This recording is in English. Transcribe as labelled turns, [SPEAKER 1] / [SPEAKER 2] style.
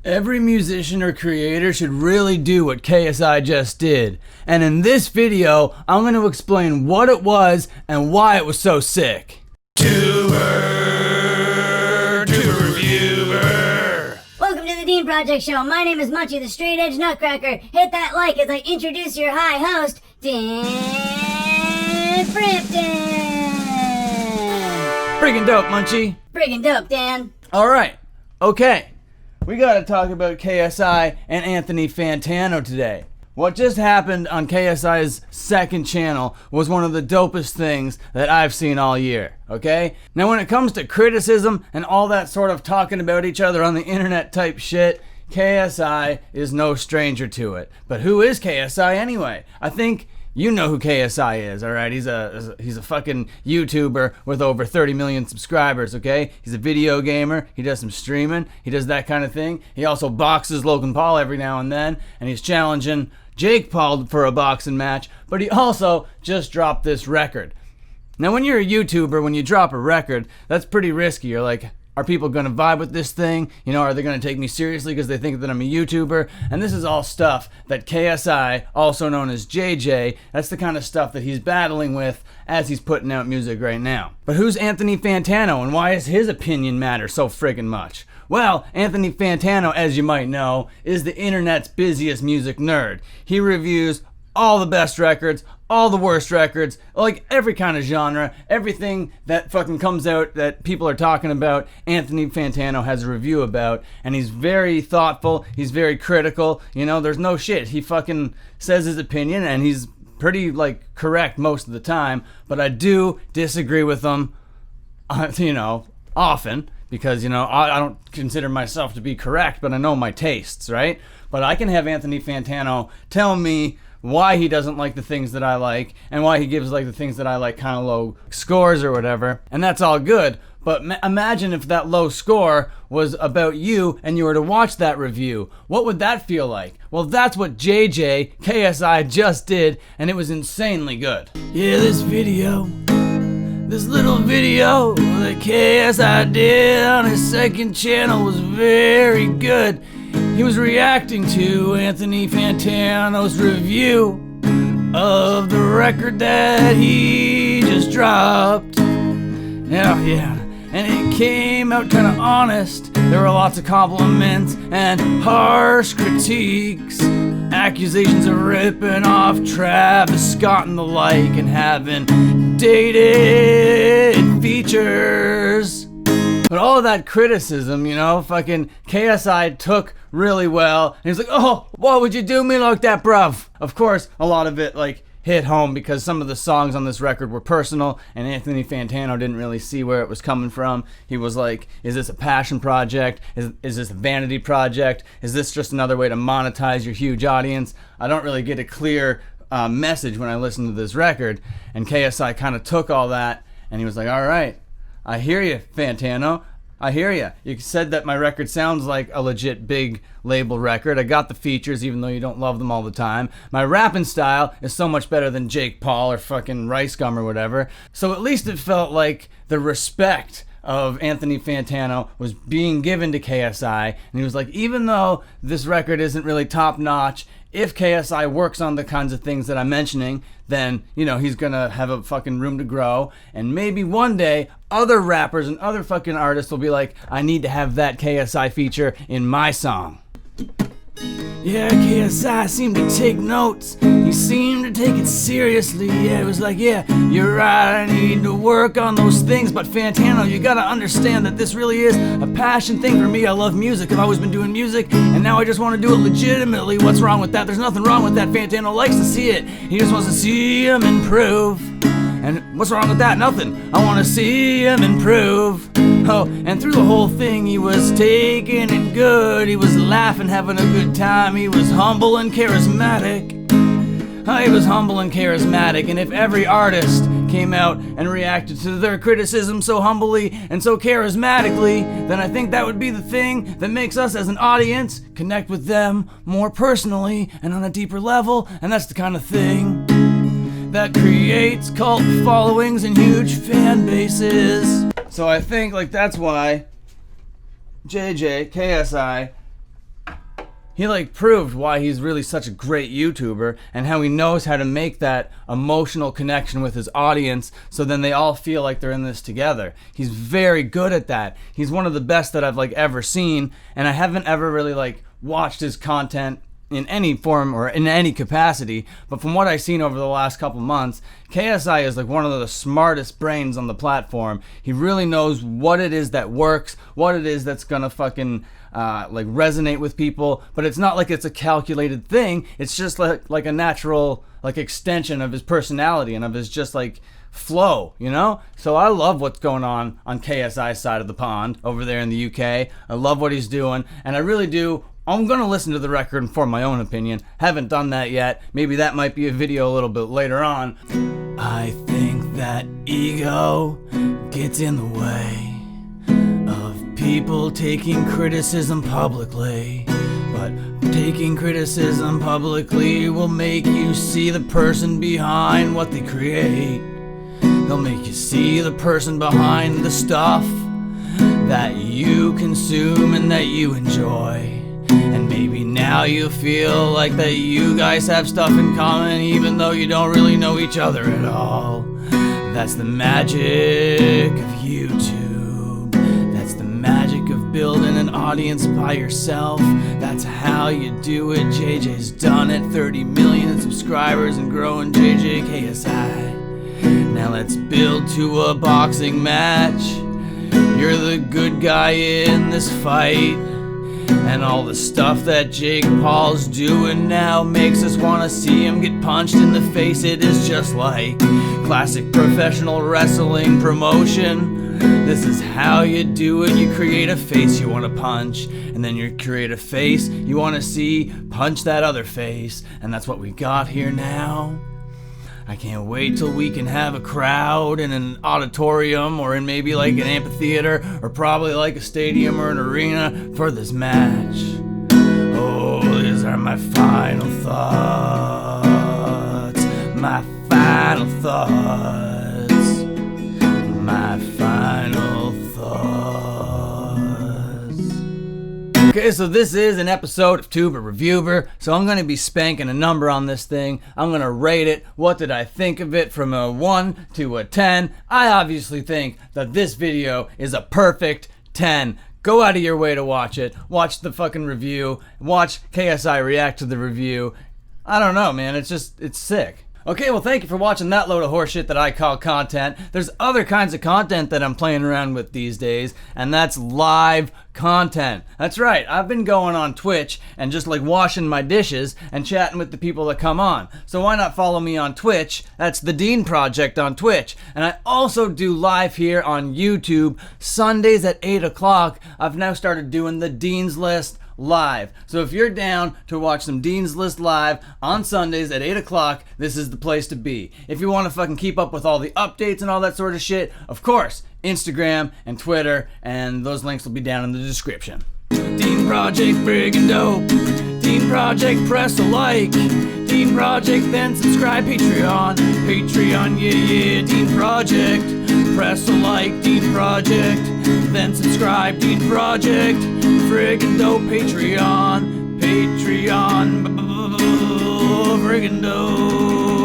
[SPEAKER 1] Every musician or creator should really do what KSI just did. And in this video, I'm going to explain what it was and why it was so sick.
[SPEAKER 2] Tuber reviewer.
[SPEAKER 3] Welcome to the Dean Project Show. My name is Munchie, the straight edge Nutcracker. Hit that like as I introduce your high host, Dan Frampton.
[SPEAKER 1] Friggin' dope, Munchie.
[SPEAKER 3] Friggin' dope, Dan.
[SPEAKER 1] Alright, okay. We gotta talk about KSI and Anthony Fantano today. What just happened on KSI's second channel was one of the dopest things that I've seen all year, okay? Now when it comes to criticism and all that sort of talking about each other on the internet type shit, KSI is no stranger to it. But who is KSI anyway? I think you know who KSI is, alright? He's a fucking YouTuber with over 30 million subscribers, okay? He's a video gamer, he does some streaming, he does that kind of thing. He also boxes Logan Paul every now and then, and he's challenging Jake Paul for a boxing match, but he also just dropped this record. Now when you're a YouTuber, when you drop a record, that's pretty risky. You're like, are people going to vibe with this thing? You know, are they going to take me seriously because they think that I'm a YouTuber? And this is all stuff that KSI, also known as JJ, that's the kind of stuff that he's battling with as he's putting out music right now. But who's Anthony Fantano and why does his opinion matter so friggin' much? Well, Anthony Fantano, as you might know, is the internet's busiest music nerd. He reviews all the best records, all the worst records, like every kind of genre, everything that fucking comes out that people are talking about, Anthony Fantano has a review about, and he's very thoughtful, he's very critical, you know, there's no shit. He fucking says his opinion, and he's pretty, like, correct most of the time, but I do disagree with him, you know, often, because, you know, I don't consider myself to be correct, but I know my tastes, right? But I can have Anthony Fantano tell me why he doesn't like the things that I like, and why he gives like the things that I like kind of low scores or whatever, and that's all good. But imagine if that low score was about you and you were to watch that review. What would that feel like? Well, that's what JJ, KSI just did, and it was insanely good. Yeah, this little video that KSI did on his second channel was very good. He was reacting to Anthony Fantano's review of the record that he just dropped. Yeah. And it came out kind of honest. There were lots of compliments and harsh critiques. Accusations of ripping off Travis Scott and the like and having dated features. But all of that criticism, you know, fucking KSI took really well. And he was like, oh, why would you do me like that, bruv? Of course, a lot of it, like, hit home because some of the songs on this record were personal, and Anthony Fantano didn't really see where it was coming from. He was like, is this a passion project? Is this a vanity project? Is this just another way to monetize your huge audience? I don't really get a clear message when I listen to this record. And KSI kind of took all that, and he was like, all right, I hear you, Fantano. I hear you. You said that my record sounds like a legit big label record. I got the features even though you don't love them all the time. My rapping style is so much better than Jake Paul or fucking Rice Gum or whatever. So at least it felt like the respect of Anthony Fantano was being given to KSI. And he was like, even though this record isn't really top notch, if KSI works on the kinds of things that I'm mentioning, then, you know, he's gonna have a fucking room to grow. And maybe one day, other rappers and other fucking artists will be like, I need to have that KSI feature in my song. Yeah, KSI seemed to take notes. He seemed to take it seriously. Yeah, it was like, yeah, you're right, I need to work on those things. But Fantano, you gotta understand that this really is a passion thing for me. I love music, I've always been doing music, and now I just want to do it legitimately. What's wrong with that? There's nothing wrong with that. Fantano likes to see it. He just wants to see him improve. And what's wrong with that? Nothing. I want to see him improve. Oh, and through the whole thing, he was taking it good. He was laughing, having a good time. He was humble and charismatic. He was humble and charismatic. And if every artist came out and reacted to their criticism so humbly and so charismatically, then I think that would be the thing that makes us as an audience connect with them more personally and on a deeper level. And that's the kind of thing that creates cult followings and huge fan bases. So I think like that's why JJ, KSI he like proved why he's really such a great YouTuber and how he knows how to make that emotional connection with his audience so then they all feel like they're in this together. He's very good at that. He's one of the best that I've like ever seen, and I haven't ever really like watched his content in any form or in any capacity, but from what I've seen over the last couple months, KSI is like one of the smartest brains on the platform. He really knows what it is that works, what it is that's gonna fucking like resonate with people, but it's not like it's a calculated thing. It's just like a natural like extension of his personality and of his just like flow, you know? So I love what's going on KSI's side of the pond over there in the UK. I love what he's doing, and I really do. I'm gonna listen to the record and form my own opinion. Haven't done that yet. Maybe that might be a video a little bit later on. I think that ego gets in the way of people taking criticism publicly. But taking criticism publicly will make you see the person behind what they create. They'll make you see the person behind the stuff that you consume and that you enjoy. And maybe now you feel like that you guys have stuff in common even though you don't really know each other at all. That's the magic of YouTube. That's the magic of building an audience by yourself. That's how you do it. JJ's done it. 30 million subscribers and growing. JJ KSI. Now let's build to a boxing match. You're the good guy in this fight. And all the stuff that Jake Paul's doing now makes us want to see him get punched in the face. It is just like classic professional wrestling promotion. This is how you do it. You create a face you want to punch, and then you create a face you want to see punch that other face. And that's what we got here now. I can't wait till we can have a crowd in an auditorium or in maybe like an amphitheater or probably like a stadium or an arena for this match. Oh, these are my final thoughts. My final thoughts. My final thoughts. Okay, so this is an episode of Tuber Reviewer, so I'm going to be spanking a number on this thing. I'm going to rate it. What did I think of it from a 1 to a 10? I obviously think that this video is a perfect 10. Go out of your way to watch it. Watch the fucking review. Watch KSI react to the review. I don't know, man. It's sick. Okay, well, thank you for watching that load of horseshit that I call content. There's other kinds of content that I'm playing around with these days, and that's live content. That's right, I've been going on Twitch and just like washing my dishes and chatting with the people that come on. So why not follow me on Twitch? That's the Dean Project on Twitch. And I also do live here on YouTube Sundays at 8 o'clock. I've now started doing the Dean's List live. So if you're down to watch some Dean's List live on Sundays at 8 o'clock, this is the place to be. If you want to fucking keep up with all the updates and all that sort of shit, of course, Instagram and Twitter, and those links will be down in the description. Dean Project, friggin' dope. Dean Project, press a like. Dean Project, then subscribe. Patreon, yeah. Dean Project, press a like. Dean Project, then subscribe. Dean Project, friggin' dope. Patreon, friggin' dope.